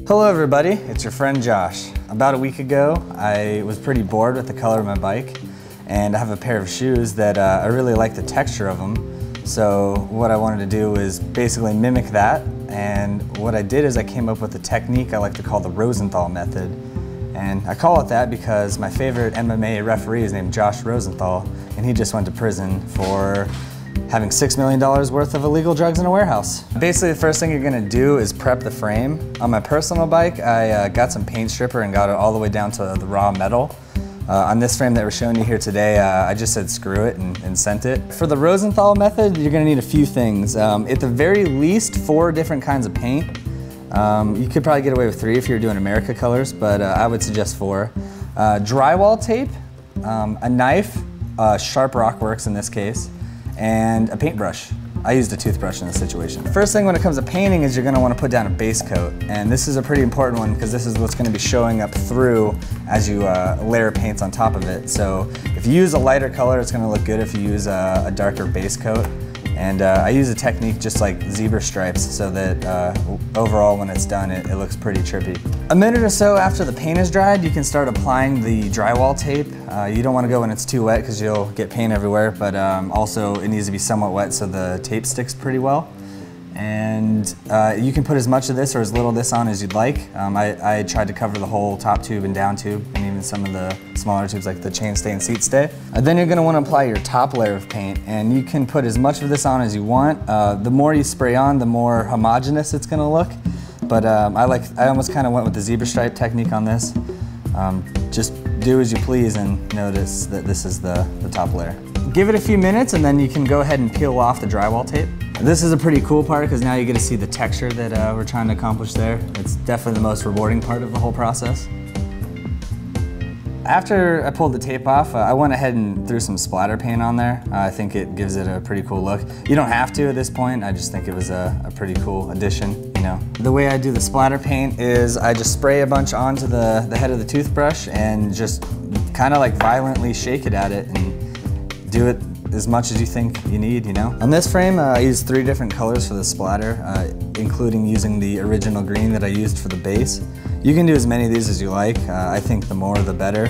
Hello everybody, it's your friend Josh. About a week ago, I was pretty bored with the color of my bike, and I have a pair of shoes that I really like the texture of them. So what I wanted to do is basically mimic that, and what I did is I came up with a technique I like to call the Rosenthal Method. And I call it that because my favorite MMA referee is named Josh Rosenthal, and he just went to prison for having $6 million worth of illegal drugs in a warehouse. Basically, the first thing you're gonna do is prep the frame. On my personal bike, I got some paint stripper and got it all the way down to the raw metal. On this frame that we're showing you here today, I just said screw it and sent it. For the Rosenthal method, you're gonna need a few things. At the very least, 4 different kinds of paint. You could probably get away with 3 if you're doing America colors, but I would suggest 4. Drywall tape, a knife, sharp rock works in this case, and a paintbrush. I used a toothbrush in this situation. First thing when it comes to painting is you're going to want to put down a base coat, and this is a pretty important one because this is what's going to be showing up through as you layer paints on top of it. So if you use a lighter color, it's going to look good if you use a darker base coat. And I use a technique just like zebra stripes so that overall when it's done it looks pretty trippy. A minute or so after the paint is dried, you can start applying the drywall tape. You don't want to go when it's too wet because you'll get paint everywhere, but also it needs to be somewhat wet so the tape sticks pretty well. And you can put as much of this or as little of this on as you'd like. I tried to cover the whole top tube and down tube, and even some of the smaller tubes like the chain stay and seat stay. Then you're going to want to apply your top layer of paint, and you can put as much of this on as you want. The more you spray on, the more homogeneous it's going to look. But I almost kind of went with the zebra stripe technique on this. Just do as you please and notice that this is the top layer. Give it a few minutes and then you can go ahead and peel off the drywall tape. This is a pretty cool part because now you get to see the texture that we're trying to accomplish there. It's definitely the most rewarding part of the whole process. After I pulled the tape off, I went ahead and threw some splatter paint on there. I think it gives it a pretty cool look. You don't have to at this point, I just think it was a pretty cool addition, you know. The way I do the splatter paint is I just spray a bunch onto the head of the toothbrush and just kind of like violently shake it at it and do it as much as you think you need, you know. On this frame, I used 3 different colors for the splatter, including using the original green that I used for the base. You can do as many of these as you like. I think the more the better.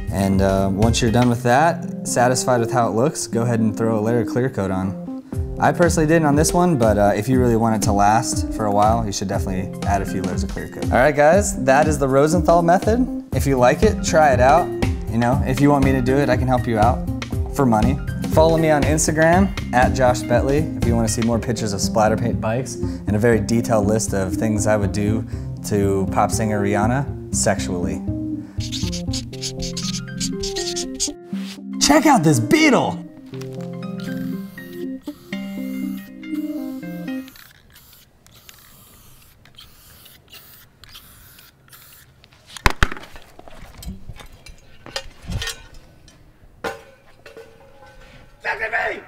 And once you're done with that, satisfied with how it looks, go ahead and throw a layer of clear coat on. I personally didn't on this one, but if you really want it to last for a while, you should definitely add a few layers of clear coat. All right guys, that is the Rosenthal method. If you like it, try it out. You know, if you want me to do it, I can help you out for money. Follow me on Instagram at Josh Betley if you want to see more pictures of splatter paint bikes and a very detailed list of things I would do to pop singer Rihanna sexually. Check out this beetle! Look at me!